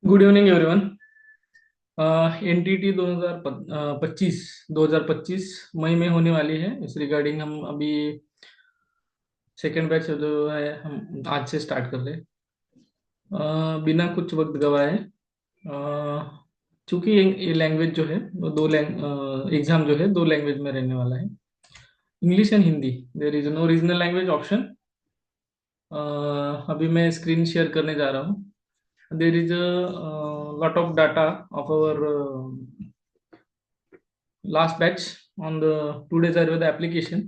Good evening everyone. Entity 2025 2025 मई में होने वाली है। इस रिगार्डिंग हम अभी सेकेंड बैच जो है हम आज से स्टार्ट कर रहे हैं। बिना कुछ वक्त गवाए चूंकि ये लैंग्वेज जो है वो दो एग्जाम जो है दो लैंग्वेज में रहने वाला है, English and Hindi. There is no regional language option. अभी मैं स्क्रीन शेयर करने जा रहा हूँ। There is a lot of data of our last batch on the 2 days Ayurveda application.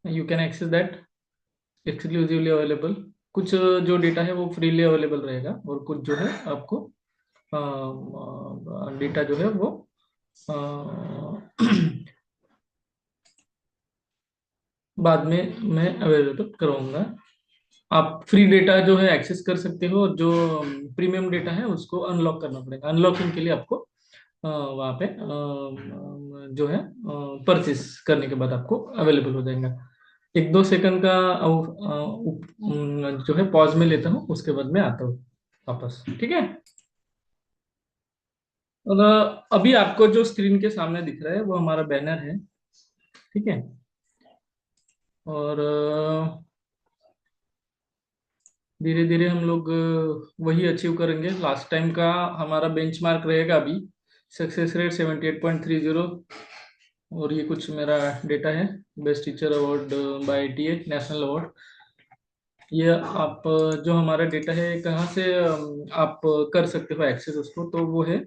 You can access that exclusively available. कुछ जो data है वो फ्रीली अवेलेबल रहेगा और कुछ जो है आपको डेटा जो है वो अ, बाद में मैं अवेलेबल कराऊंगा। आप फ्री डेटा जो है एक्सेस कर सकते हो और जो प्रीमियम डेटा है उसको अनलॉक करना पड़ेगा। अनलॉकिंग के लिए आपको वहाँ पे जो है परचेस करने के बाद आपको अवेलेबल हो जाएगा। एक दो सेकंड का जो है पॉज में लेता हूँ, उसके बाद में आता हूँ वापस। ठीक है। और अभी आपको जो स्क्रीन के सामने दिख रहा है वो हमारा बैनर है। ठीक है। और धीरे धीरे हम लोग वही अचीव करेंगे। लास्ट टाइम का हमारा बेंचमार्क रहेगा अभी सक्सेस रेट 78.30। और ये कुछ मेरा डेटा है। Best teacher award bye TA national award. ये आप जो हमारा डेटा है कहाँ से आप कर सकते हो एक्सेस उसको, तो वो है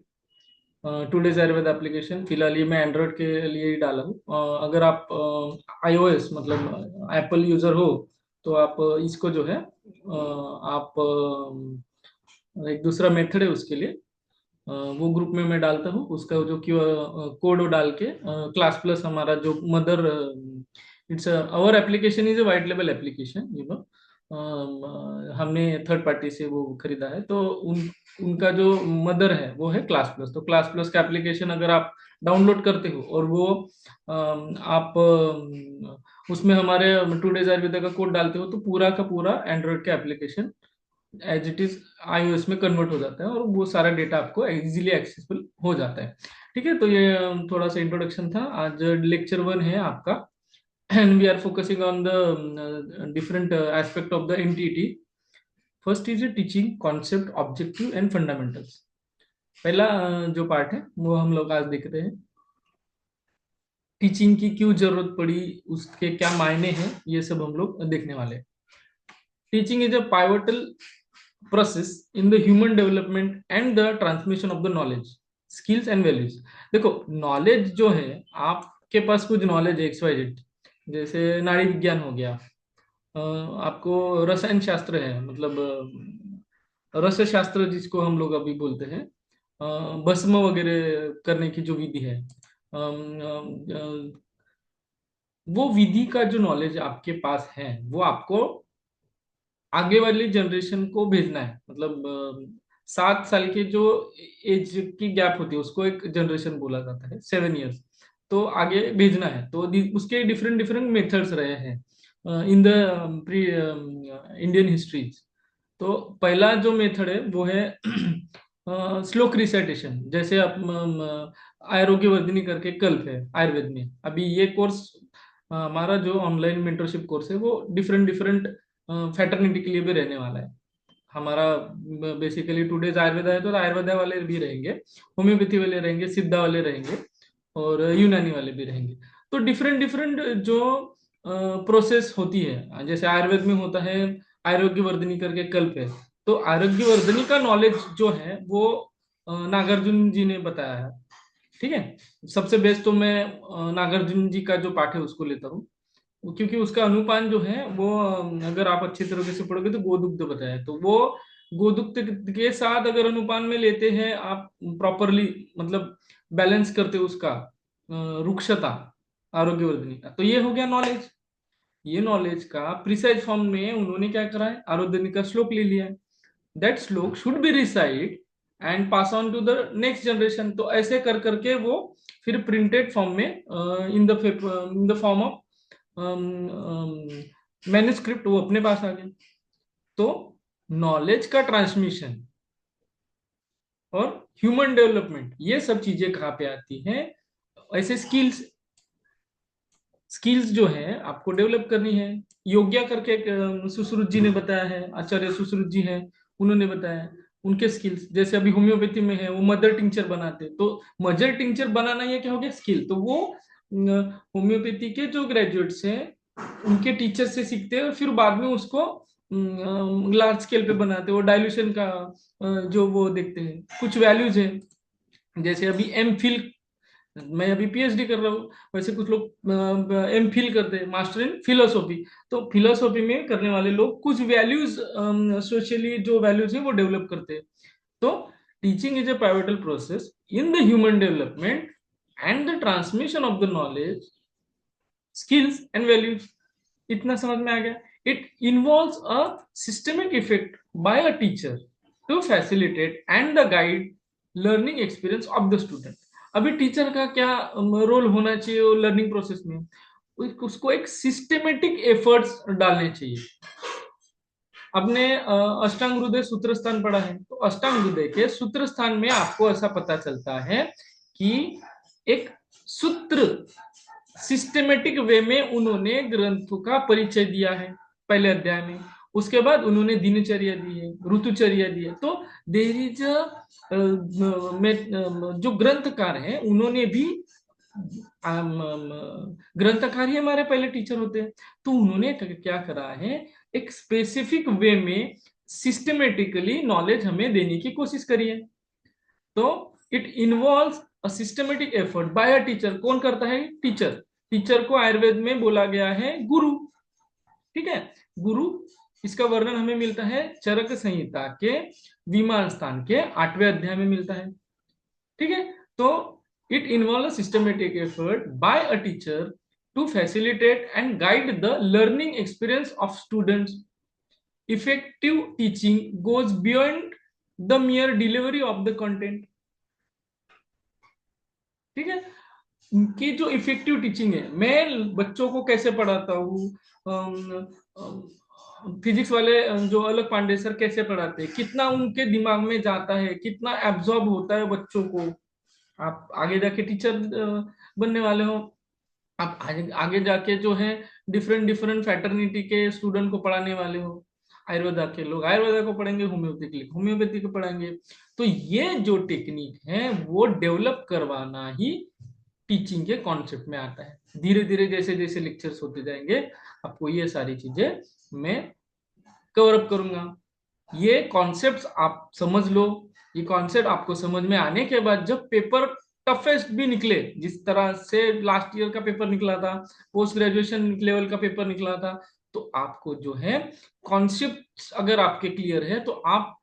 टुडेज आयुर्वेद एप्लीकेशन। फिलहाल ये मैं एंड्रॉयड के लिए ही डाला हूँ। अगर आप आईओएस मतलब एप्पल यूजर हो तो आप इसको जो है आप एक दूसरा मेथड है उसके लिए। वो ग्रुप में मैं डालता हूँ उसका जो क्यू कोड डाल के क्लास प्लस हमारा जो mother it's our application is a white लेवल एप्लीकेशन यू नो। हमने थर्ड पार्टी से वो खरीदा है, तो उनका जो मदर है वो है क्लास प्लस। तो क्लास प्लस का एप्लीकेशन अगर आप डाउनलोड करते हो और वो आप उसमें हमारे टू डेज आयुर्वेदा का कोड डालते हो तो पूरा का पूरा एंड्रॉइड का application as it is iOS में कन्वर्ट हो जाता है और वो सारा डेटा आपको इजीली एक्सेसिबल हो जाता है। ठीक है। तो ये थोड़ा सा इंट्रोडक्शन था। आज लेक्चर 1 है आपका and we are focusing on the different aspect of the NTT. First is teaching concept objective and fundamentals. पहला जो पार्ट है वो हम लोग आज देख रहे हैं। टीचिंग की क्यों जरूरत पड़ी, उसके क्या मायने हैं, ये सब हम लोग देखने वाले हैं। Teaching is a pivotal process in the human development and the transmission of the knowledge skills and values. देखो नॉलेज जो है, आपके पास कुछ नॉलेज है एक्स वाई जेड, जैसे नाड़ी विज्ञान हो गया, आपको रसायन शास्त्र है मतलब रस शास्त्र जिसको हम लोग अभी बोलते हैं, भस्म वगैरह करने की जो विधि है, वो विधि का जो नॉलेज आपके पास है वो आपको आगे वाली जनरेशन को भेजना है। मतलब 7 साल के जो एज की गैप होती है उसको एक जनरेशन बोला जाता है, 7 इयर्स। तो आगे भेजना है तो उसके डिफरेंट डिफरेंट मेथड्स रहे हैं in the pre Indian histories. तो पहला जो मेथड है वो है श्लोक रिसाइटेशन। जैसे आप आरोग्य वर्धिनी करके कल्प है आयुर्वेद में। अभी ये कोर्स हमारा जो ऑनलाइन मेंटरशिप कोर्स है वो डिफरेंट डिफरेंट फैटर्निटी के लिए भी रहने वाला है। हमारा बेसिकली टू डेज आयुर्वेदा है तो आयुर्वेदा वाले भी रहेंगे, होम्योपैथी वाले रहेंगे, सिद्धा वाले रहेंगे और यूनानी वाले भी रहेंगे। तो डिफरेंट डिफरेंट जो प्रोसेस होती है, जैसे आयुर्वेद में होता है आरोग्य वर्धनी करके कल्प है। तो आरोग्य वर्धनी का नॉलेज जो है वो नागार्जुन जी ने बताया है। ठीक है। सबसे बेस्ट तो मैं नागार्जुन जी का जो पाठ है उसको लेता हूँ, क्योंकि उसका अनुपान जो है वो अगर आप अच्छी तरीके से पढ़ोगे तो गोदुग्ध बताया है, तो वो गोदुग्ध के साथ अगर अनुपान में लेते हैं आप प्रॉपरली, मतलब बैलेंस करते हो उसका रुक्षता आरोग्यवर्धनी का, तो ये हो गया नॉलेज। ये नॉलेज का प्रिसाइज फॉर्म में उन्होंने क्या करा है, आरोग्यवर्धनी का श्लोक ले लिया है। That shlok should be recited and pass on to the next generation. तो ऐसे कर करके वो फिर प्रिंटेड फॉर्म में in the form of manuscript वो अपने पास आ गया। तो नॉलेज का ट्रांसमिशन और ह्यूमन डेवलपमेंट, ये सब चीजें कहाँ पे आती हैं? ऐसे स्किल्स, स्किल्स जो है आपको डेवलप करनी है। योग्या करके एक सुश्रुत जी ने बताया है, आचार्य सुश्रुत जी हैं, उन्होंने बताया उनके स्किल्स। जैसे अभी होम्योपैथी में है, वो मदर टिंचर बनाते हैं, तो मदर टिंचर बनाना ये क्या हो गया? स्किल। तो वो होम्योपैथी के जो ग्रेजुएट्स हैं उनके टीचर से सीखते हैं और फिर बाद में उसको लार्ज स्केल पे बनाते हैं। वो डाइल्यूशन का जो वो देखते हैं, कुछ वैल्यूज है। जैसे अभी एम फिल, मैं अभी पीएचडी कर रहा हूँ, वैसे कुछ लोग एम फिल करते हैं, मास्टर इन फिलोसॉफी। तो फिलोसॉफी में करने वाले लोग कुछ वैल्यूज, सोशली जो वैल्यूज है वो डेवलप करते हैं। तो teaching is a pivotal process in the human development and the transmission of the knowledge, skills and values. इतना समझ में आ गया? It involves a systemic effect by a teacher to facilitate and the guide learning experience of the student. अभी teacher का क्या role होना चाहिए लर्निंग प्रोसेस में? उसको एक सिस्टमेटिक एफर्ट्स डालने चाहिए। आपने अष्टांग हृदय सूत्र स्थान पढ़ा है, तो अष्टांग हृदय के सूत्र स्थान में आपको ऐसा पता चलता है कि एक सूत्र, सिस्टमेटिक वे में उन्होंने ग्रंथों का परिचय दिया है पहले अध्याय में। उसके बाद उन्होंने दिनचर्या दी है, ऋतुचर्या दी है। तो देर इज जो ग्रंथकार है उन्होंने भी ग्रंथकार ही हमारे पहले टीचर होते हैं। तो उन्होंने क्या करा है, एक स्पेसिफिक वे में सिस्टमेटिकली नॉलेज हमें देने की कोशिश करी है। तो it involves a systematic effort by a teacher. कौन करता है? टीचर। टीचर को आयुर्वेद में बोला गया है गुरु। ठीक है, गुरु। इसका वर्णन हमें मिलता है चरक संहिता के विमान स्थान के 8वें अध्याय में मिलता है। ठीक है, तो it involve systematic effort by a teacher to facilitate and guide the learning experience of students. Effective teaching goes beyond the mere delivery of the content. ठीक है, कि जो इफेक्टिव टीचिंग है, मैं बच्चों को कैसे पढ़ाता हूँ, फिजिक्स वाले जो अलग पांडे सर कैसे पढ़ाते हैं, कितना उनके दिमाग में जाता है, कितना एब्जॉर्ब होता है बच्चों को। आप आगे जाके टीचर बनने वाले हो, आप आगे जाके जो है डिफरेंट डिफरेंट फैटर्निटी के स्टूडेंट को पढ़ाने वाले हो। आयुर्वेदा के लोग आयुर्वेदा को पढ़ेंगे, होम्योपैथी के लिए होम्योपैथी को पढ़ाएंगे। तो ये जो टेक्निक है वो डेवलप करवाना ही टीचिंग के कॉन्सेप्ट में आता है। धीरे धीरे जैसे जैसे लेक्चर्स होते जाएंगे आपको ये सारी चीजें मैं कवर अप करूंगा। ये कॉन्सेप्ट्स आप समझ लो। ये कॉन्सेप्ट आपको समझ में आने के बाद जब पेपर टफेस्ट भी निकले, जिस तरह से लास्ट ईयर का पेपर निकला था, पोस्ट ग्रेजुएशन लेवल का पेपर निकला था, तो आपको जो है कॉन्सेप्ट अगर आपके क्लियर है तो आप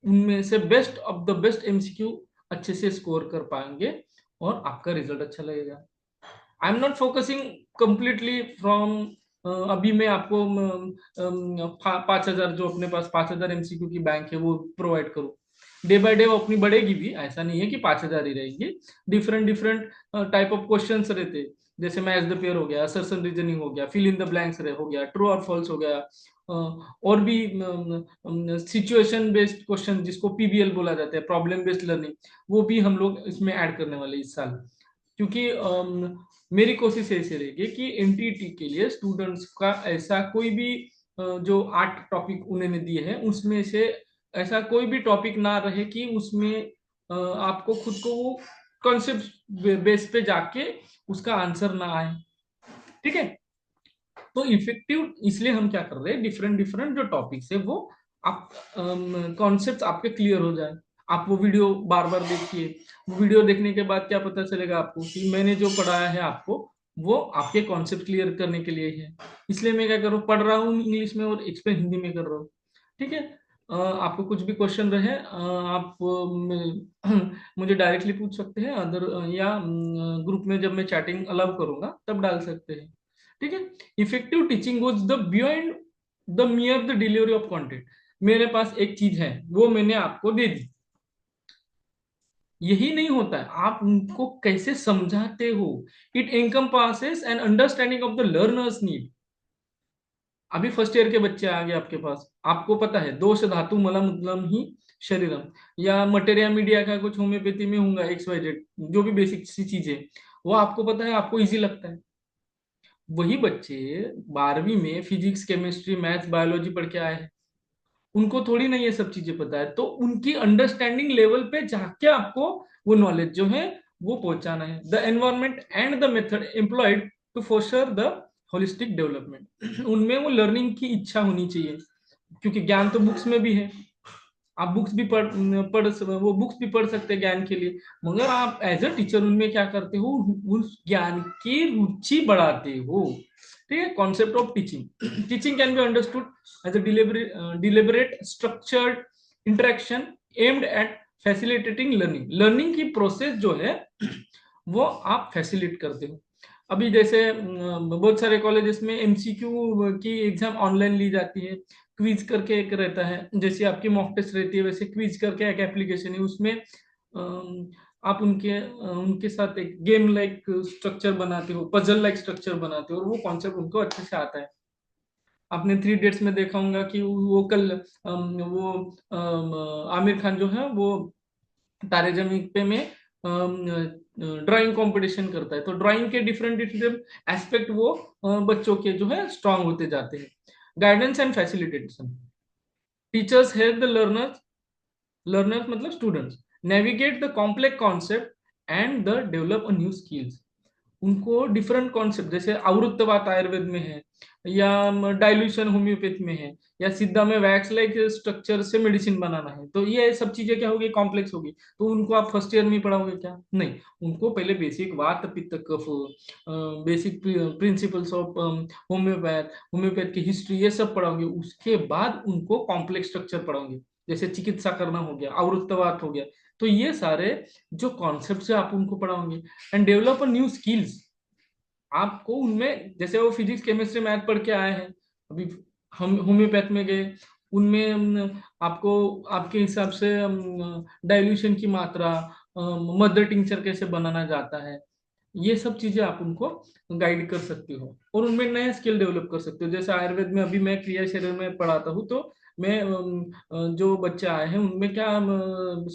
उनमें से best of the best MCQ अच्छे से स्कोर कर पाएंगे और आपका रिजल्ट अच्छा लगेगा। I am not focusing completely from, अभी मैं आपको 5,000 जो अपने पास 5,000 एमसीक्यू की बैंक है वो प्रोवाइड करूँ। डे बाय डे वो अपनी बढ़ेगी भी, ऐसा नहीं है कि 5,000 ही रहेगी। Different different type of question रहते, जैसे मैच द पेयर हो गया, असर्शन रीजनिंग हो गया, फिल इन द ब्लैंक्स हो गया, ट्रू और फॉल्स हो गया, और भी सिचुएशन बेस्ड क्वेश्चन जिसको पीबीएल बोला जाता है, प्रॉब्लम बेस्ड लर्निंग, वो भी हम लोग इसमें ऐड करने वाले इस साल। क्योंकि मेरी कोशिश ऐसी रहेगी कि एनटीटी के लिए स्टूडेंट्स का ऐसा कोई भी जो 8 टॉपिक उन्होंने दिए हैं उसमें से ऐसा कोई भी टॉपिक ना रहे कि उसमें आपको खुद को वो कॉन्सेप्ट बेस पे जाके उसका आंसर ना आए। ठीक है, तो इफेक्टिव इसलिए हम क्या कर रहे हैं, डिफरेंट डिफरेंट जो टॉपिक्स है वो आप कॉन्सेप्ट आपके क्लियर हो जाए। आप वो वीडियो बार बार देखिए। वीडियो देखने के बाद क्या पता चलेगा आपको कि मैंने जो पढ़ाया है आपको वो आपके कॉन्सेप्ट क्लियर करने के लिए ही है। इसलिए मैं क्या कर रहा हूँ, पढ़ रहा हूँ इंग्लिश में और एक्सप्लेन हिंदी में कर रहा हूँ। ठीक है, आपको कुछ भी क्वेश्चन रहे आप मुझे डायरेक्टली पूछ सकते हैं, अदर या ग्रुप में जब मैं चैटिंग अलाउ करूंगा तब डाल सकते हैं। ठीक है, effective teaching goes the beyond the मियर the delivery of content. मेरे पास एक चीज है वो मैंने आपको दे दी, यही नहीं होता है, आप उनको कैसे समझाते हो। It encompasses an understanding of the learners need. अभी फर्स्ट ईयर के बच्चे आ गए आपके पास, आपको पता है दोष धातु मलम उदलम ही शरीरम, या मटेरिया मीडिया का कुछ होम्योपैथी में होगा एक्स वाई जेड, जो भी बेसिक सी चीजें वो आपको पता है, आपको इजी लगता है। वही बच्चे 12वीं में फिजिक्स केमिस्ट्री मैथ्स बायोलॉजी पढ़ के आए हैं, उनको थोड़ी ना ये सब चीजें पता है, तो उनकी अंडरस्टैंडिंग लेवल पे जाके आपको वो नॉलेज जो है वो पहुंचाना है। The environment and the method employed to foster the holistic development, उनमें वो लर्निंग की इच्छा होनी चाहिए, क्योंकि ज्ञान तो बुक्स में भी है, आप बुक्स भी पढ़ वो बुक्स भी पढ़ सकते हैं ज्ञान के लिए, मगर आप एज अ टीचर उनमें क्या करते हो, उस ज्ञान की रुचि बढ़ाते हो। ठीक है, concept of teaching, teaching can be understood as a deliberate structured interaction aimed at facilitating learning, learning की प्रोसेस जो है वो आप फैसिलिटेट करते हो। अभी जैसे बहुत सारे कॉलेजेस में एमसीक्यू की एग्जाम ऑनलाइन ली जाती है, क्विज करके एक रहता है, जैसे आपकी मॉक टेस्ट रहती है वैसे क्विज करके एक एप्लीकेशन है, उसमें आप उनके साथ एक गेम लाइक स्ट्रक्चर बनाते हो, पजल लाइक स्ट्रक्चर बनाते हो, और वो कॉन्सेप्ट उनको अच्छे से आता है। आपने 3 इडियट्स में देखा होगा कि वो कल आमिर खान जो है वो तारे जमीन पे में ड्राइंग कंपटीशन करता है, तो ड्राइंग के डिफरेंट डिफरेंट एस्पेक्ट वो बच्चों के जो है स्ट्रांग होते जाते हैं। Guidance and facilitation, teachers help the learners, learners मतलब students, navigate the complex concept and the develop a new skills, उनको डिफरेंट कॉन्सेप्ट जैसे आवृत्तवात आयुर्वेद में है, या डाइल्यूशन होम्योपैथ में है, या सिद्धा में वैक्स लाइक स्ट्रक्चर से मेडिसिन बनाना है, तो ये सब चीजें क्या होगी, कॉम्प्लेक्स होगी, तो उनको आप फर्स्ट ईयर में ही पढ़ाओगे क्या, नहीं, उनको पहले बेसिक वात पित्त कफ, बेसिक प्रिंसिपल्स ऑफ होम्योपैथ की हिस्ट्री, ये सब पढ़ाओगे, उसके बाद उनको कॉम्प्लेक्स स्ट्रक्चर पढ़ाओगे, जैसे चिकित्सा करना हो गया, आवृत्तवात हो गया, तो ये सारे जो कॉन्सेप्ट है आप उनको पढ़ाओगे। एंड डेवलप न्यू स्किल्स, आपको उनमें जैसे वो फिजिक्स केमिस्ट्री मैथ पढ़ के आए हैं, अभी हम होम्योपैथ में गए, उनमें आपको आपके हिसाब से डाइल्यूशन की मात्रा, मदर टिंचर कैसे बनाना जाता है, ये सब चीजें आप उनको गाइड कर सकती हो, और उनमें नया स्किल डेवलप कर सकते हो। जैसे आयुर्वेद में अभी मैं क्रिया शरीर में पढ़ाता हूँ, तो मैं जो बच्चे आए हैं उनमें क्या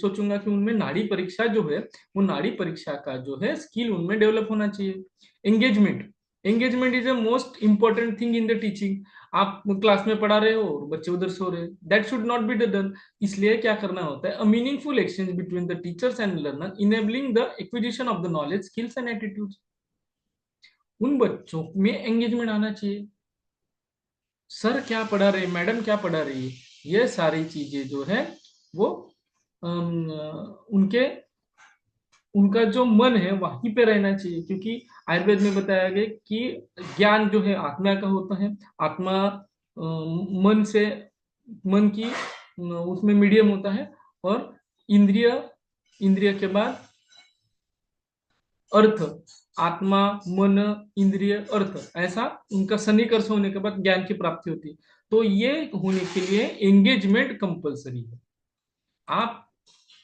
सोचूंगा कि उनमें नाड़ी परीक्षा जो है, वो नाड़ी परीक्षा का जो है स्किल उनमें डेवलप होना चाहिए। Engagement, engagement is a most important thing in the teaching, आप क्लास में पढ़ा रहे हो और बच्चे उधर सो रहे हैं, that should not be done. इसलिए क्या करना होता है, a meaningful exchange between the teachers and learner enabling the acquisition of the knowledge skills and attitudes, उन बच्चों में एंगेजमेंट आना चाहिए, सर क्या पढ़ा रहे, मैडम क्या पढ़ा रही है, ये सारी चीजें जो है वो उनके उनका जो मन है वहीं पे रहना चाहिए, क्योंकि आयुर्वेद में बताया गया कि ज्ञान जो है आत्मा का होता है, आत्मा मन से, मन की उसमें मीडियम होता है, और इंद्रिय, इंद्रिय के बाद अर्थ, आत्मा मन इंद्रिय अर्थ, ऐसा उनका सन्निकर्ष होने के बाद ज्ञान की प्राप्ति होती है। तो ये होने के लिए एंगेजमेंट कंपलसरी है। आप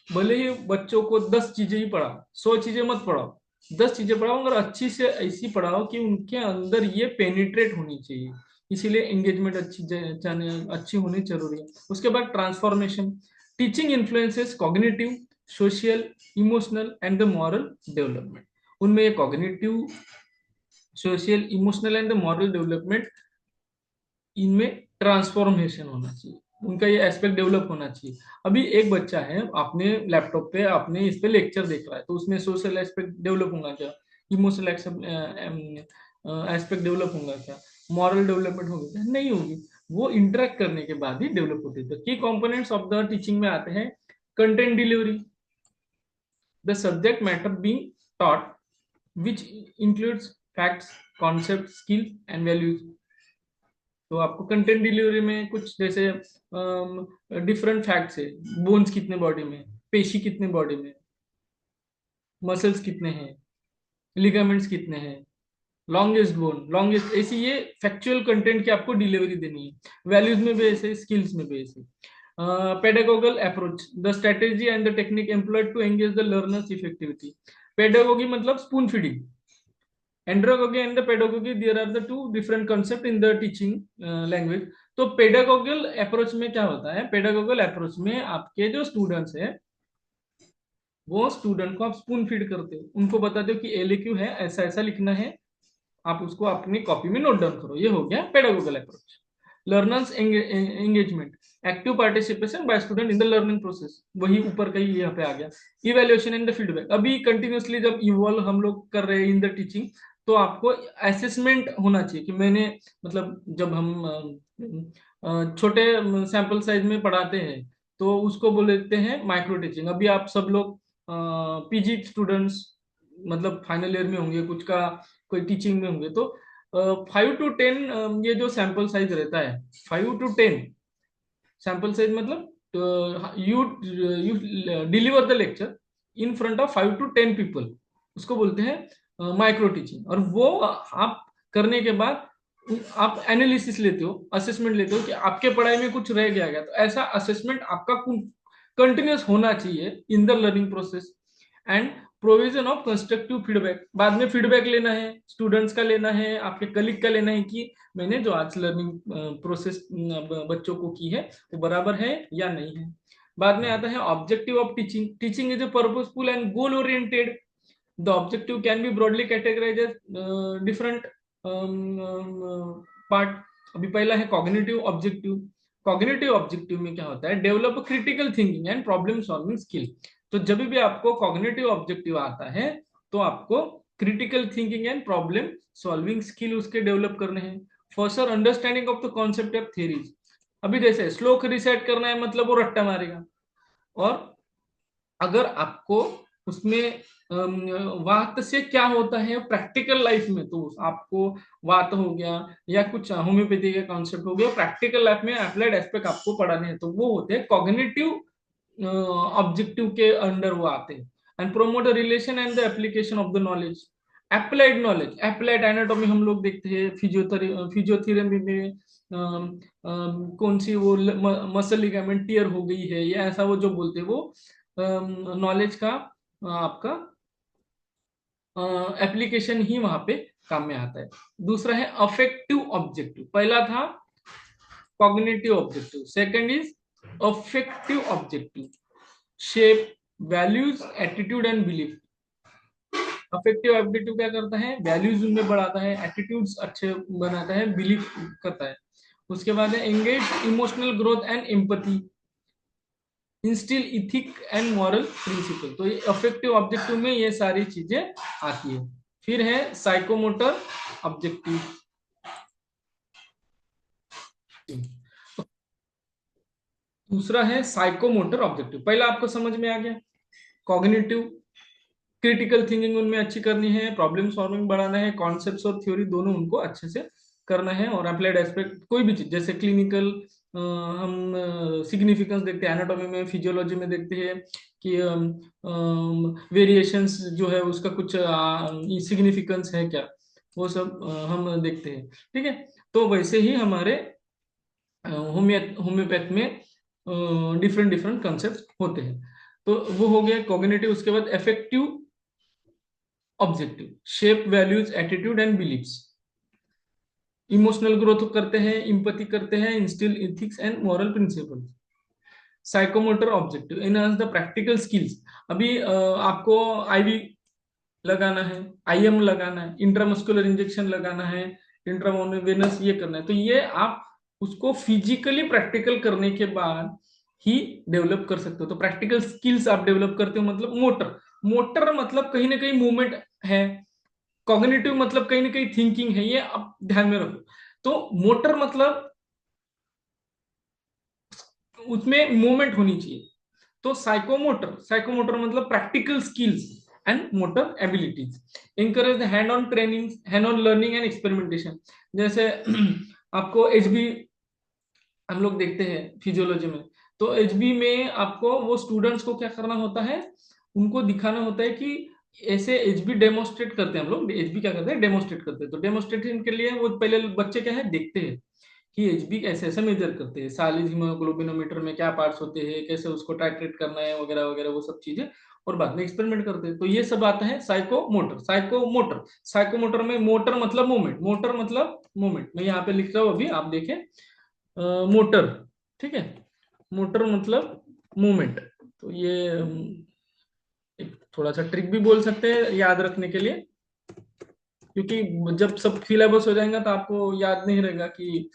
भले ही बच्चों को 10 चीजें ही पढ़ाओ, 100 चीजें मत पढ़ाओ, 10 चीजें पढ़ाओ, मगर अच्छी से ऐसी पढ़ाओ कि उनके अंदर ये पेनिट्रेट होनी चाहिए, इसीलिए एंगेजमेंट अच्छी होनी जरूरी है। उसके बाद transformation, teaching influences cognitive, social, emotional and the moral development, उनमें ये cognitive, social, emotional and the moral development, इनमें ट्रांसफॉर्मेशन होना चाहिए, उनका ये एस्पेक्ट डेवलप होना चाहिए। अभी एक बच्चा है, आपने लैपटॉप पे आपने इस पे लेक्चर देख रहा है, तो उसमें सोशल एस्पेक्ट डेवलप होगा क्या, इमोशनल एस्पेक्ट डेवलप होगा क्या, मॉरल डेवलपमेंट होगी क्या, नहीं होगी, वो इंटरेक्ट करने के बाद ही डेवलप होती है। तो की कंपोनेंट्स ऑफ द टीचिंग में आते हैं, content delivery, the subject matter being taught which includes facts, concept, skill and values, तो आपको कंटेंट डिलीवरी में कुछ जैसे डिफरेंट फैक्ट्स है, बोन्स कितने बॉडी में, पेशी कितने बॉडी में, मसल्स कितने हैं, लिगामेंट्स कितने हैं, लॉन्गेस्ट बोन, लॉन्गेस्ट, ऐसी ये फैक्चुअल कंटेंट की आपको डिलीवरी देनी है। वैल्यूज में भी ऐसे, स्किल्स में भी ऐसे। Pedagogical approach, the strategy and the technique employed to engage the learners effectivity, pedagogy मतलब spoon feeding, andragogy and the pedagogy, there are the two different concept in the teaching language. तो pedagogical approach में क्या होता है, पेडागोगल approach में आपके जो students हैं वो स्टूडेंट को आप स्पून फीड करते हो, उनको बताते हो कि एलक्यू है, ऐसा ऐसा लिखना है, आप उसको अपनी कॉपी में नोट डाउन करो। ये हो गया pedagogical approach. Learners engagement, active participation by student in the learning process, वही ऊपर का ही यहाँ पे आ गया। इवेल्युएशन एंड द फीडबैक, अभी कंटिन्यूअसली जब इवॉल्व हम लोग कर रहे हैं इन द टीचिंग, तो आपको असेसमेंट होना चाहिए कि मैंने, मतलब जब हम छोटे सैंपल साइज में पढ़ाते हैं तो उसको बोलते हैं माइक्रो टीचिंग। अभी आप सब लोग पीजी स्टूडेंट्स, मतलब फाइनल ईयर में होंगे, कुछ का कोई टीचिंग में होंगे, तो 5 to 10 ये जो सैंपल साइज रहता है, 5 to 10 सैंपल साइज, मतलब you deliver the lecture in front of 5 to 10 people, उसको बोलते हैं माइक्रो टीचिंग। और वो आप करने के बाद आप एनालिसिस लेते हो, असेसमेंट लेते हो कि आपके पढ़ाई में कुछ रह गया क्या, तो ऐसा असेसमेंट आपका कंटिन्यूस होना चाहिए इन the learning process. And provision of constructive feedback, बाद में फीडबैक लेना है, स्टूडेंट्स का लेना है, आपके कलीग का लेना है कि मैंने जो आज लर्निंग प्रोसेस बच्चों को की है वो बराबर है या नहीं है। बाद में आता है objective of teaching, teaching is a purposeful and goal oriented. The objective can be broadly categorize as different part. अभी पहला है कॉग्निटिव ऑब्जेक्टिव। कॉग्निटिव ऑब्जेक्टिव में क्या होता है, develop critical thinking and problem solving skill. तो जब भी आपको कॉग्निटिव ऑब्जेक्टिव आता है तो आपको critical thinking and problem solving skill उसके डेवलप करने हैं। Further understanding of the concept of theories, अभी जैसे श्लोक रिसाइट करना है मतलब वो रट्टा मारेगा, और अगर आपको उसमें वात से क्या होता है प्रैक्टिकल लाइफ में, तो आपको वात हो गया या कुछ होम्योपैथी का कॉन्सेप्ट हो गया, प्रैक्टिकल लाइफ में अप्लाइड एस्पेक्ट आपको पढ़ाने हैं, तो वो होते हैं कॉग्निटिव ऑब्जेक्टिव के अंडर वो आते हैं। And promote the relation and the application of the knowledge. Applied knowledge, applied anatomy हम लोग देखते हैं, फिजियोथेरेपी में कौन सी वो मसल लिगामेंट टियर हो गई है या ऐसा, वो जो बोलते हैं वो नॉलेज का आपका एप्लीकेशन ही वहां पे काम में आता है। दूसरा है अफेक्टिव ऑब्जेक्टिव, पहला था cognitive objective, second is affective objective, shape values attitude and belief. Affective objective क्या करता है, वैल्यूज उनमें बढ़ाता है, एटीट्यूड्स अच्छे बनाता है, बिलीफ करता है। उसके बाद है engage emotional growth and empathy, instill ethic and moral principle. तो ये अफेक्टिव ऑब्जेक्टिव में ये सारी चीजें आती है। फिर है साइकोमोटर ऑब्जेक्टिव। दूसरा है साइकोमोटर ऑब्जेक्टिव, पहला आपको समझ में आ गया, कॉग्निटिव क्रिटिकल थिंकिंग उनमें अच्छी करनी है, प्रॉब्लम सॉल्विंग बढ़ाना है, कॉन्सेप्ट्स और थ्योरी दोनों उनको अच्छे से करना है, और अप्लाइड एस्पेक्ट कोई भी चीज जैसे क्लिनिकल हम सिग्निफिकेंस देखते हैं, एनाटॉमी में फिजियोलॉजी में देखते हैं कि वेरिएशंस जो है उसका कुछ सिग्निफिकेंस है क्या, वो सब हम देखते हैं। ठीक है, तो वैसे ही हमारे होम्योपैथ में डिफरेंट डिफरेंट कंसेप्ट होते हैं। तो वो हो गया कॉग्निटिव। उसके बाद effective objective, shape values attitude and believes, emotional growth करते हैं, इंपैथी करते हैं, instill ethics and moral principle. Psychomotor objective, enhance the practical skills. अभी आपको आईवी लगाना है, आईएम लगाना है, इंट्रामस्कुलर इंजेक्शन लगाना है, इंट्रावेनस ये करना है, तो ये आप उसको फिजिकली प्रैक्टिकल करने के बाद ही डेवलप कर सकते हो। तो प्रैक्टिकल स्किल्स आप डेवलप करते हो, मतलब मोटर, मोटर मतलब कहीं ना कहीं मूवमेंट है, कॉग्निटिव मतलब कहीं ना कहीं थिंकिंग है, ये आप ध्यान में रखो। तो मोटर मतलब उसमें मूवमेंट होनी चाहिए। तो साइकोमोटर, साइकोमोटर मतलब practical skills and motor abilities. Encourage hand on training, hand on learning and experimentation. जैसे आपको एचबी हम लोग देखते हैं फिजियोलॉजी में, तो एचबी में आपको वो स्टूडेंट्स को क्या करना होता है, उनको दिखाना होता है कि ऐसे एचबी डेमोस्ट्रेट करते हैं, हम लोग एचबी क्या करते हैं, डेमोस्ट्रेट करते हैं। तो डेमोस्ट्रेशन के लिए वो पहले बच्चे क्या है देखते हैं कि एचबी कैसे ऐसे मेजर करते हैं, सालिस हीमोग्लोबिनोमीटर में क्या पार्ट्स होते हैं, कैसे उसको टाइट्रेट करना है, वगैरह वगैरह वो सब चीजें। और बाद में एक्सपेरिमेंट करते हैं। तो ये सब आता है साइकोमोटर। साइकोमोटर, साइकोमोटर में मोटर मतलब मूवमेंट, मोटर मतलब मूवमेंट। मैं यहाँ पे लिख रहा हूँ, अभी आप देखें, मोटर, ठीक है, मोटर मतलब मूवमेंट। तो ये एक थोड़ा सा ट्रिक भी बोल सकते हैं याद रखने के लिए, क्योंकि जब सब सिलेबस हो जाएगा तो आपको याद नहीं रहेगा कि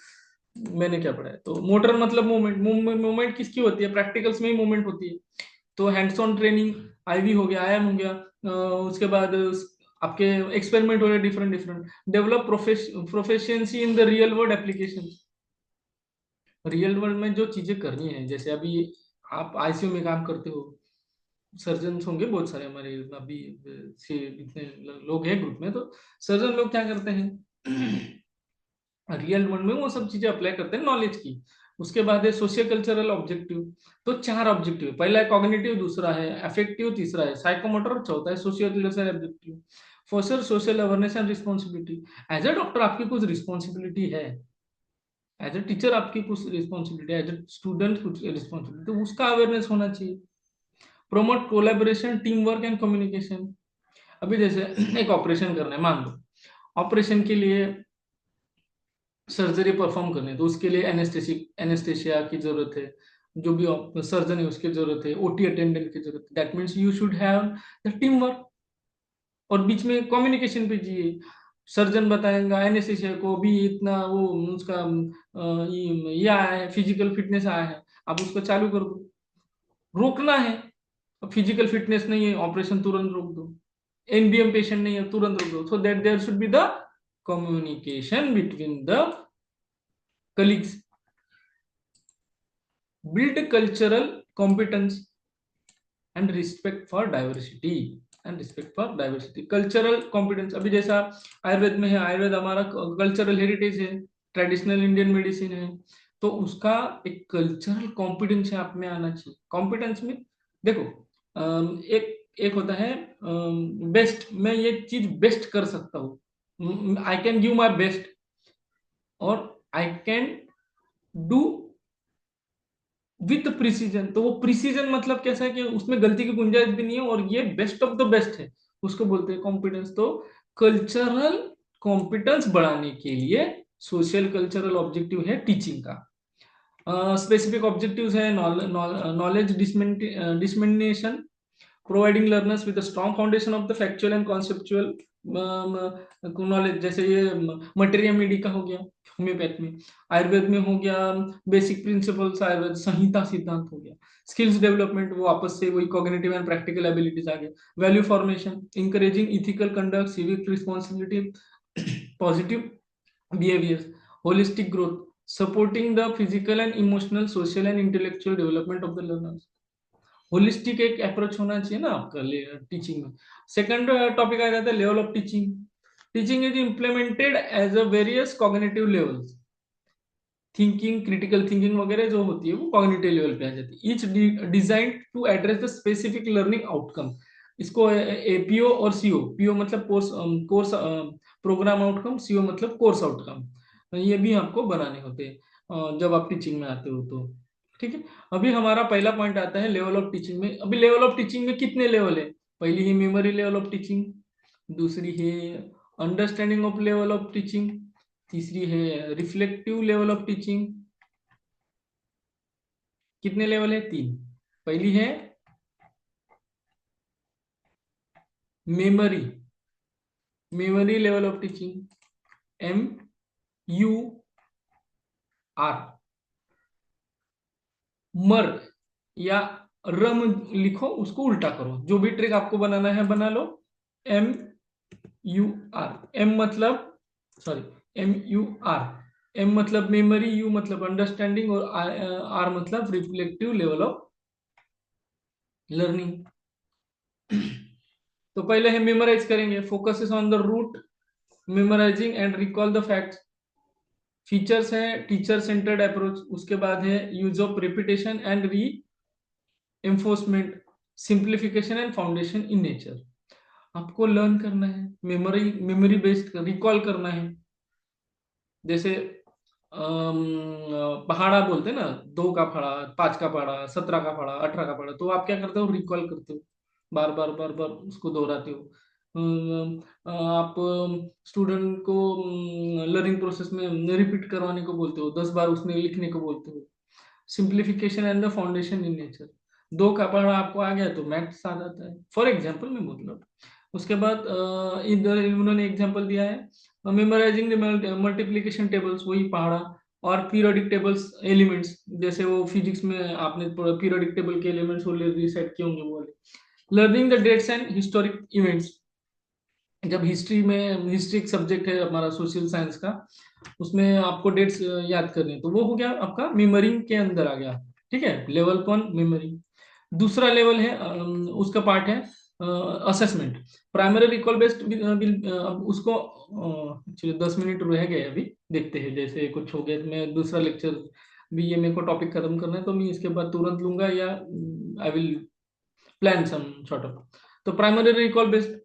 मैंने क्या पढ़ा है। तो मोटर मतलब मूवमेंट, मूवमेंट किसकी होती है, प्रैक्टिकल्स में ही मूवमेंट होती है। तो हैंड्स ऑन ट्रेनिंग, आईवी हो गया, आईएम हो गया, उसके बाद आपके एक्सपेरिमेंट हो रहे different different. Develop proficiency in the real world application. Real world में जो चीजें करनी है, जैसे अभी आप आईसीयू में काम करते हो, सर्जन होंगे बहुत सारे हमारे अभी से इतने लोग हैं ग्रुप में, तो सर्जन लोग क्या करते हैं रियल वर्ल्ड में वो सब चीजें अप्लाई करते हैं नॉलेज की। उसके बाद है सोशियो कल्चरल ऑब्जेक्टिव। तो चार ऑब्जेक्टिव, पहला है कॉग्निटिव, दूसरा है अफेक्टिव, तीसरा है साइकोमोटर, चौथा है socio cultural objective. Foster social awareness and responsibility. As a doctor आपकी कुछ रिस्पॉन्सिबिलिटी है, एज अ टीचर आपकी कुछ रिस्पॉन्सिबिलिटी है, एज अ स्टूडेंट कुछ रिस्पॉन्सिबिलिटी, तो उसका अवेयरनेस होना चाहिए। Promote collaboration, team work and communication. अभी जैसे एक ऑपरेशन करना है, मान लो ऑपरेशन के लिए सर्जरी परफॉर्म करनी है, तो उसके लिए एनेस्थेसिया की जरूरत है, जो भी सर्जन है उसकी जरूरत है, ओटी अटेंडेंट की जरूरत है। That means you should have the team work, और बीच में कम्युनिकेशन भी चाहिए। सर्जन बताएगा एनेस्थेसिया को भी इतना वो उसका ये आया है, फिजिकल फिटनेस आया है, आप उसको चालू कर दो। रोकना है, फिजिकल फिटनेस नहीं है, ऑपरेशन तुरंत रोक दो। एनबीएम पेशेंट नहीं है, तुरंत रोक दो। So that there should be the communication between the colleagues. build cultural competence and respect for diversity, and respect for diversity. Cultural competence, अभी जैसा आयुर्वेद में है, आयुर्वेद हमारा कल्चरल हेरिटेज है, ट्रेडिशनल इंडियन मेडिसिन है, तो उसका एक कल्चरल कॉम्पिटेंस है आप में आना चाहिए। कॉम्पिटेंस में देखो, एक एक होता है बेस्ट, मैं ये चीज बेस्ट कर सकता हूँ, I can give my best, और I can do with precision. तो वो प्रिसीजन मतलब कैसा है कि उसमें गलती की गुंजाइश भी नहीं है, और ये बेस्ट ऑफ द बेस्ट है, उसको बोलते हैं कॉम्पिटेंस। तो कल्चरल कॉम्पिटेंस बढ़ाने के लिए सोशल कल्चरल ऑब्जेक्टिव है टीचिंग का। स्पेसिफिक ऑब्जेक्टिव्स है knowledge dissemination, providing learners with strong foundation of the factual and conceptual knowledge. जैसे ये मटेरिया मेडिका हो गया होम्योपैथ में, आयुर्वेद में हो गया बेसिक प्रिंसिपल्स आयुर्वेद संहिता सिद्धांत हो गया। स्किल्स डेवलपमेंट, वो आपस से वही कॉग्निटिव एंड प्रैक्टिकल एबिलिटीज आ गए। Value formation, encouraging ethical conduct, civic responsibility, positive behaviours, holistic growth, supporting the physical and emotional social and intellectual development of the learners. Holistic एक approach होना चाहिए ना आपका टीचिंग में। सेकंड टॉपिक आ जाता है level of teaching. Teaching is implemented as a various cognitive levels. Thinking, critical thinking वगैरह जो होती है वो कॉग्निटिव लेवल पे आ जाती है। Each design to address the specific learning outcome. इसको एपीओ और सीओ, पीओ मतलब course course program outcome, CO मतलब कोर्स आउटकम, ये भी आपको बनाने होते हैं जब आप टीचिंग में आते हो तो। ठीक है, अभी हमारा पहला पॉइंट आता है लेवल ऑफ टीचिंग में। अभी लेवल ऑफ टीचिंग में कितने लेवल है? पहली है मेमोरी लेवल ऑफ टीचिंग, दूसरी है understanding of level of teaching, तीसरी है रिफ्लेक्टिव लेवल ऑफ टीचिंग। कितने लेवल है? तीन। पहली है memory, memory level of teaching, MUR। मर या रम लिखो, उसको उल्टा करो, जो भी ट्रिक आपको बनाना है बना लो। MUR, एम मतलब, सॉरी, MUR, एम मतलब मेमोरी, यू मतलब अंडरस्टैंडिंग, और आर मतलब रिफ्लेक्टिव लेवल ऑफ लर्निंग। तो पहले हम मेमोराइज करेंगे, focus on the rote, memorizing and recall the facts. Features है टीचर सेंटर्ड अप्रोच, उसके बाद है use of repetition and reinforcement, simplification and foundation in nature. आपको लर्न करना है, मेमोरी मेमोरी बेस्ड रिकॉल करना है। जैसे पहाड़ा बोलते हैं ना, 2 का पढ़ा, 5 का पढ़ा, 17 का पढ़ा, 18 का पढ़ा, तो आप क्या करते हो? रिकॉल करते हो। बार बार बार बार उसको दोहराते हो। आप स्टूडेंट को लर्निंग प्रोसेस में रिपीट करवाने को बोलते हो, 10 बार उसमें लिखने को बोलते हो। Simplification and the foundation in nature, दो का पढ़ा आपको आ गया तो मैथ्स आ जाता है, फॉर एग्जाम्पल में मतलब। उसके बाद इधर उन्होंने एग्जाम्पल दिया है मेमोराइजिंग द मल्टीप्लिकेशन टेबल्स, वही पढ़ा। और पीरियोडिक टेबल्स एलिमेंट्स, जैसे वो फिजिक्स में आपने पीरियोडिक टेबल के एलिमेंट्स रिसेट किए होंगे वो वाले। Learning the dates and historic events, जब हिस्ट्री में, हिस्ट्री एक सब्जेक्ट है हमारा सोशल साइंस का, उसमें आपको डेट्स याद करनी है, तो वो हो गया आपका मेमोरिंग के अंदर आ गया। ठीक है, लेवल 1 मेमोरी। दूसरा लेवल है उसका पार्ट है असेसमेंट। प्राइमरी रिकॉल बेस्ड अब उसको एक्चुअली 10 मिनट रह गए अभी, देखते हैं जैसे कुछ हो गया तो मैं दूसरा लेक्चर भी, ये मेरे को टॉपिक खत्म करना है तो मैं इसके बाद तुरंत लूंगा, या I will plan some sort of। तो primary recall based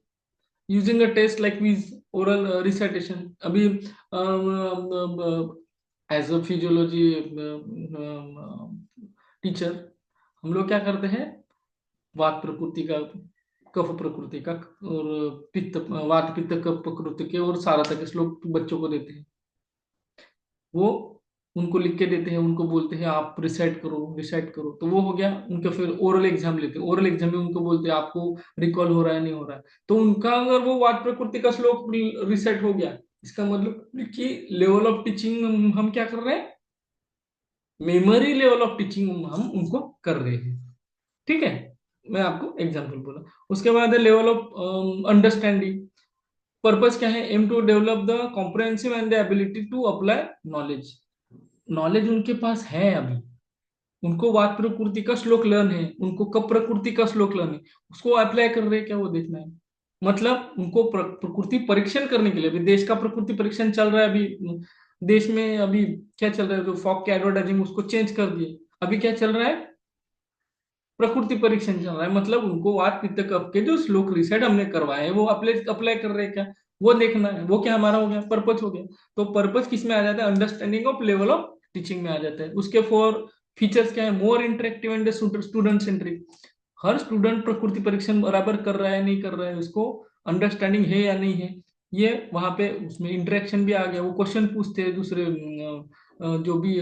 using a test like quiz, oral recitation. अभी एज अ फिजियोलॉजी टीचर हम लोग क्या करते हैं, वात प्रकृति का, कफ प्रकृति का, और पित्त, वात पित्त कफ प्रकृति के और सारता के श्लोक बच्चों को देते हैं। वो उनको लिख के देते हैं, उनको बोलते हैं आप रिसाइट करो रिसाइट करो, तो वो हो गया उनका। फिर ओरल एग्जाम लेते हैं, ओरल एग्जाम में उनको बोलते हैं आपको रिकॉल हो रहा है नहीं हो रहा है, तो उनका अगर वो वात प्रकृति का श्लोक रिसेट हो गया, इसका मतलब कि लेवल ऑफ टीचिंग हम क्या कर रहे हैं, मेमोरी लेवल ऑफ टीचिंग हम उनको कर रहे हैं। ठीक है, मैं आपको एग्जांपल बोला। उसके बाद लेवल ऑफ अंडरस्टैंडिंग। पर्पस क्या है, aim to develop the comprehensive and the ability to apply knowledge. Knowledge उनके पास है अभी, उनको वात प्रकृति का श्लोक लर्न है, उनको कप प्रकृति का श्लोक लर्न है, उसको अप्लाई कर रहे हैं क्या वो देखना है। मतलब उनको प्रकृति परीक्षण करने के लिए, अभी देश का प्रकृति परीक्षण चल रहा है अभी देश में। अभी क्या चल रहा है, जो फॉक के एडवर्टाइजिंग उसको चेंज कर दिए, अभी क्या चल रहा है, प्रकृति परीक्षण चल रहा है। मतलब उनको वात पित्त कफ के जो श्लोक रिसेट हमने करवाए हैं वो अप्लाई अप्लाई कर रहे हैं क्या, वो देखना है। वो क्या हमारा हो गया, पर्पज हो गया। तो पर्पज किस में आ जाता है, understanding of level of teaching में आ जाता है। उसके फोर फीचर्स क्या है, मोर interactive and student centric. Her student प्रकृति परीक्षण बराबर कर रहा है नहीं कर रहा है, उसको अंडरस्टैंडिंग है या नहीं है, ये वहां पे उसमें इंटरेक्शन भी आ गया। वो क्वेश्चन पूछते हैं दूसरे जो भी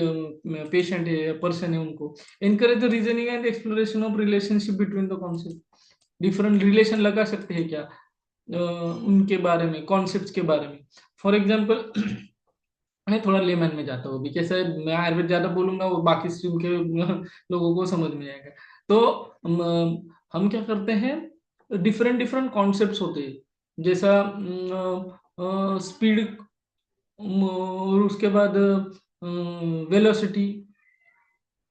पेशेंट है, पर्सन है, उनको encourage the reasoning and exploration of relationship between the concept। Different relation लगा सकते हैं क्या उनके बारे में, कॉन्सेप्ट्स के बारे में। फॉर एग्जांपल मैं थोड़ा लेमन में जाता हूँ अभी, कैसे मैं आयुर्वेद ज्यादा बोलूंगा वो बाकी स्ट्रीम के लोगों को समझ में आएगा। तो हम क्या करते हैं, डिफरेंट डिफरेंट कॉन्सेप्ट्स होते हैं, जैसा स्पीड, और उसके बाद वेलोसिटी,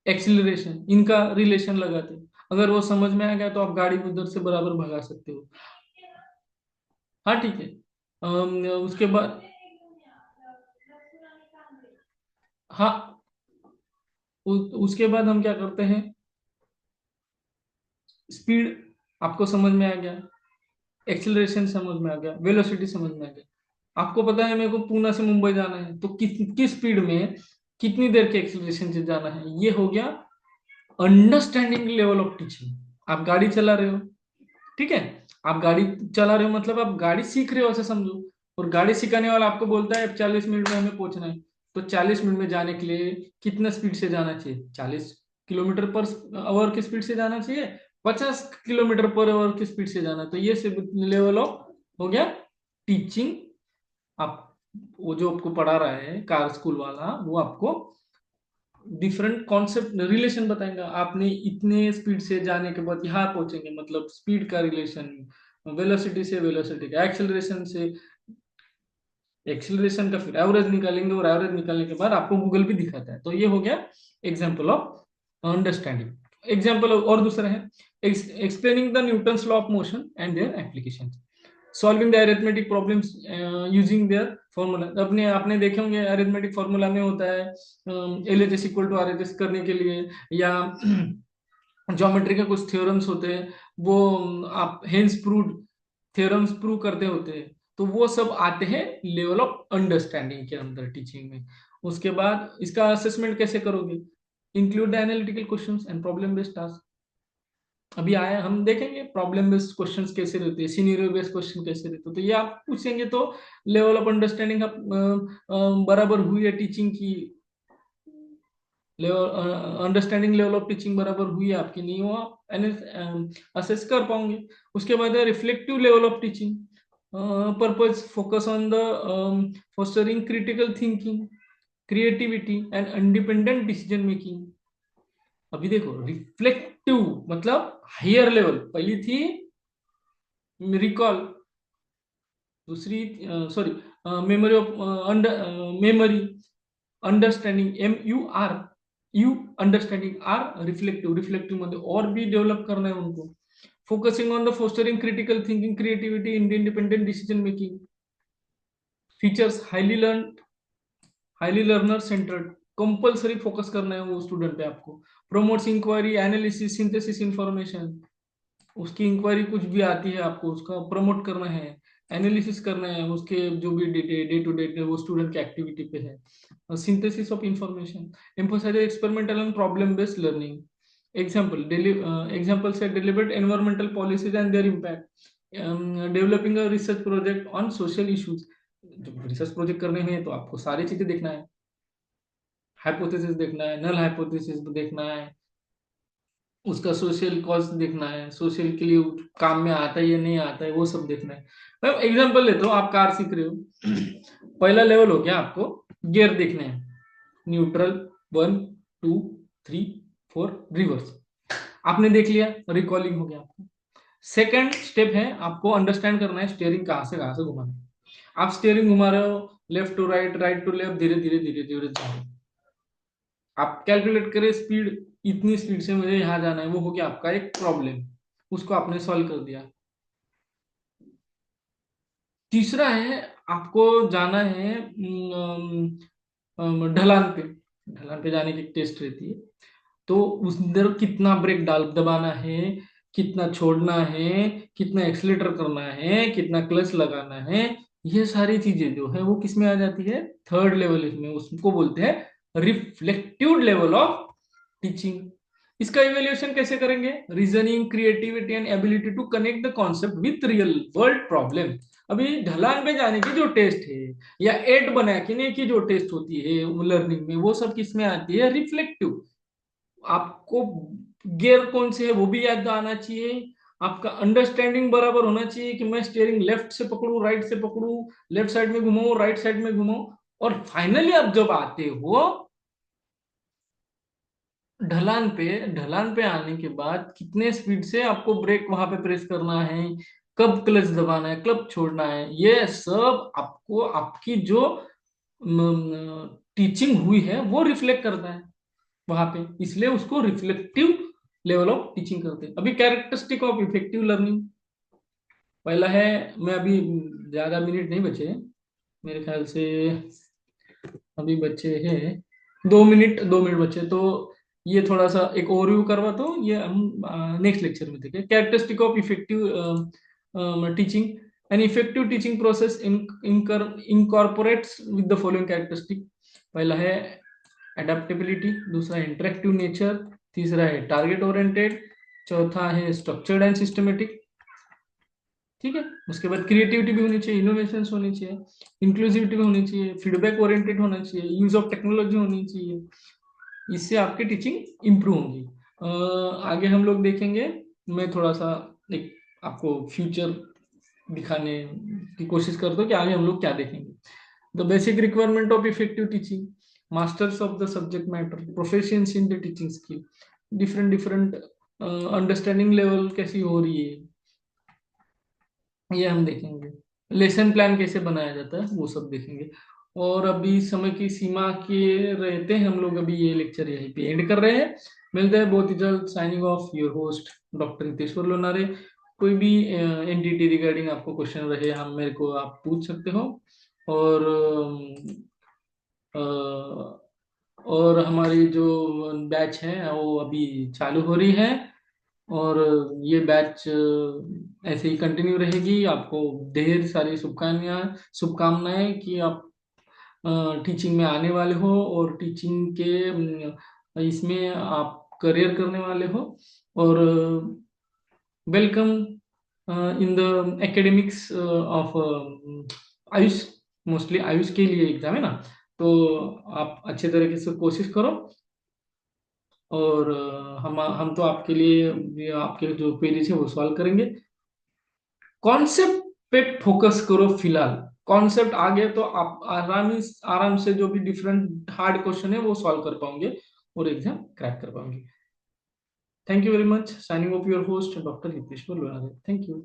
एक्सिलरेशन, इनका रिलेशन लगाते हैं। अगर वो समझ में आ गया तो आप गाड़ी को उधर से बराबर भगा सकते हो। हाँ ठीक है। उसके बाद हाँ उसके बाद हम क्या करते हैं, स्पीड आपको समझ में आ गया, एक्सिलरेशन समझ में आ गया, वेलोसिटी समझ में आ गया। आपको पता है मेरे को पूना से मुंबई जाना है, तो किस किस स्पीड में कितनी देर के एक्सिलरेशन से जाना है, ये हो गया अंडरस्टैंडिंग लेवल ऑफ टीचिंग। आप गाड़ी चला रहे हो, ठीक है, आप गाड़ी चला रहे हो मतलब आप गाड़ी सीख रहे हो ऐसा समझो। और गाड़ी सिखाने वाला आपको बोलता है अब 40 मिनट में हमें पहुंचना है, तो 40 मिनट में जाने के लिए कितना स्पीड से जाना चाहिए, 40 किलोमीटर पर आवर की स्पीड से जाना चाहिए, 50 किलोमीटर पर आवर की स्पीड से जाना। तो ये लेवल ऑफ हो गया टीचिंग। आप वो जो आपको पढ़ा रहा है कार स्कूल वाला, वो आपको डिफरेंट कॉन्सेप्ट रिलेशन बताएंगे, आपने इतने स्पीड से जाने के बाद यहाँ पहुंचेंगे, मतलब स्पीड का रिलेशन, वेलोसिटी से वेलोसिटी का, एक्सेलरेशन से एक्सेलरेशन का, फिर एवरेज निकालेंगे, और एवरेज निकालने के बाद आपको गूगल भी दिखाता है। तो ये हो गया एग्जाम्पल ऑफ अंडरस्टैंडिंग। एग्जाम्पल और दूसरा है explaining the Newton's law of motion and their application, solving the arithmetic problems using their formula. अपने आपने देखे होंगे अरिथमेटिक फॉर्मूला में होता है L H S equal to R H S करने के लिए, या ज्योमेट्री के कुछ थ्योरम्स होते हैं, वो आप हेंस प्रूव्ड थ्योरम्स प्रूव करते होते हैं। तो वो सब आते हैं लेवल ऑफ अंडरस्टैंडिंग के अंदर टीचिंग में। उसके बाद इसका असेसमेंट कैसे करोगे, include the analytical questions and problem based task. अभी आया, हम देखेंगे प्रॉब्लम बेस्ड क्वेश्चंस कैसे रहते हैं, सिनेरियो बेस्ड क्वेश्चन कैसे रहते हैं, तो ये आप पूछेंगे तो लेवल ऑफ अंडरस्टैंडिंग आप बराबर हुई है टीचिंग की, level understanding level of teaching बराबर हुई है आपकी, नहीं हो आप असेस कर पाओगे। उसके बाद है reflective level of teaching, purpose focus on the fostering critical thinking, creativity and independent decision making. अभी देखो रिफ्लेक्टिव मतलब हायर लेवल, पहली थी रिकॉल, दूसरी sorry memory of memory, understanding U understanding R reflective, reflective मध्ये और भी डेव्हलप करना है उनको। Focusing on the fostering critical thinking, creativity, independent decision making, features highly learner centered, compulsory focus करना है वो स्टूडेंट पे आपको। Promotes inquiry, analysis, synthesis, information, उसकी इंक्वायरी कुछ भी आती है आपको उसका प्रमोट करना है, एनालिसिस करना है उसके जो भी डे टू डे वो स्टूडेंट की एक्टिविटी पे है। Synthesis of information, emphasise experimental and problem based learning. Example से deliberate environmental policies and their impact, developing a research project on social issues. Research project करने में तो आपको सारी चीजें देखना है, हाइपोथेसिस देखना है, नल हाइपोथेसिस देखना है, उसका सोशल कॉज देखना है, सोशल के लिए काम में आता है या नहीं आता है वो सब देखना है। मैं एग्जांपल लेता हूँ, आप कार सीख रहे हो पहला लेवल हो गया आपको गियर देखने हैं, न्यूट्रल, 1 2 3 4, रिवर्स, आपने देख लिया, रिकॉलिंग हो गया आपको। सेकंड स्टेप है आपको अंडरस्टैंड करना है स्टेयरिंग कहाँ से घुमाना है। आप स्टेयरिंग घुमा रहे हो left to right, right to left, धीरे धीरे धीरे धीरे जा रहे हो। आप कैलकुलेट करें स्पीड, इतनी स्पीड से मुझे यहाँ जाना है, वो हो गया आपका एक प्रॉब्लम, उसको आपने सॉल्व कर दिया। तीसरा है आपको जाना है ढलान पे, ढलान पे जाने की टेस्ट रहती है, तो उस अंदर कितना ब्रेक डाल दबाना है, कितना छोड़ना है, कितना एक्सीलेटर करना है, कितना क्लच लगाना है, ये सारी चीजें जो है वो किस में आ जाती है, थर्ड लेवल में, उसको बोलते हैं रिफ्लेक्टिव लेवल ऑफ टीचिंग। इसका इवेल्युएशन कैसे करेंगे, reasoning, creativity and ability to connect the concept with real world problem. अभी ढलान पे जाने की जो टेस्ट है या एट बनाने की जो टेस्ट होती है लर्निंग में, वो सब किस में आती है, रिफ्लेक्टिव। आपको गियर कौन से है वो भी याद आना चाहिए, आपका अंडरस्टैंडिंग बराबर होना चाहिए कि मैं स्टीयरिंग लेफ्ट से पकड़ू, राइट से पकड़ू, लेफ्ट साइड में घुमाऊं, राइट साइड में घुमाऊं। और फाइनली आप जब आते हो ढलान पे आने के बाद कितने स्पीड से आपको ब्रेक वहां पे प्रेस करना है, कब क्लच दबाना है, कब छोड़ना है, ये सब आपको आपकी जो टीचिंग हुई है वो रिफ्लेक्ट करता है वहां पे, इसलिए उसको रिफ्लेक्टिव लेवल ऑफ टीचिंग करते हैं। अभी कैरेक्टरिस्टिक ऑफ इफेक्टिव लर्निंग, पहला है, मैं अभी ज्यादा मिनट नहीं बचे हैं, मेरे ख्याल से अभी बचे हैं 2 मिनट, 2 मिनट बचे, तो ये थोड़ा सा एक ओवरव्यू करवा दो, ये हम नेक्स्ट लेक्चर में देखें। Characteristic of effective teaching, an effective teaching process incorporates with the following characteristic. पहला है एडेप्टेबिलिटी, दूसरा है इंटरेक्टिव नेचर, तीसरा है टारगेट ओरिएंटेड, चौथा है स्ट्रक्चर्ड एंड सिस्टमेटिक। ठीक है, उसके बाद क्रिएटिविटी भी होनी चाहिए, इनोवेशन होनी चाहिए, इंक्लूसिविटी भी होनी चाहिए, फीडबैक ओरिएंटेड होना चाहिए, यूज ऑफ टेक्नोलॉजी होनी चाहिए, इससे आपकी टीचिंग इंप्रूव होगी। आगे हम लोग देखेंगे, मैं थोड़ा सा एक आपको फ्यूचर दिखाने की कोशिश करता हूँ कि आगे हम लोग क्या देखेंगे। The basic requirement of effective teaching, masters of the subject matter, proficiency in the teaching skill, different different understanding level कैसी हो रही है, ये हम देखेंगे। लेसन प्लान कैसे बनाया जाता है वो सब देखेंगे। और अभी समय की सीमा के रहते हैं हम लोग अभी ये लेक्चर यहीं पे एंड कर रहे हैं। मिलते हैं बहुत ही जल्द। Signing off, your host doctor Hiteshwar Lonare. कोई भी एनटीटी रिगार्डिंग आपको क्वेश्चन रहे, हम मेरे को आप पूछ सकते हो। और अ, और हमारी जो बैच है वो अभी चालू हो रही है, और ये बैच ऐसे ही कंटिन्यू रहेगी। आपको ढेर सारी शुभकामनाएं कि आप टीचिंग में आने वाले हो और टीचिंग के इसमें आप करियर करने वाले हो। और welcome in the academics of Ayush. Mostly Ayush के लिए एग्जाम है ना, तो आप अच्छे तरीके से कोशिश करो। और हम तो आपके लिए ये आपके जो क्वेरीज है वो सॉल्व करेंगे। कॉन्सेप्ट पे फोकस करो फिलहाल। कॉन्सेप्ट आ गया तो आप आराम से जो भी डिफरेंट हार्ड क्वेश्चन है वो सॉल्व कर पाओगे और एग्जाम क्रैक कर पाओगे। Thank you very much. Signing off your host doctor Hiteshwar Lonare. Thank you.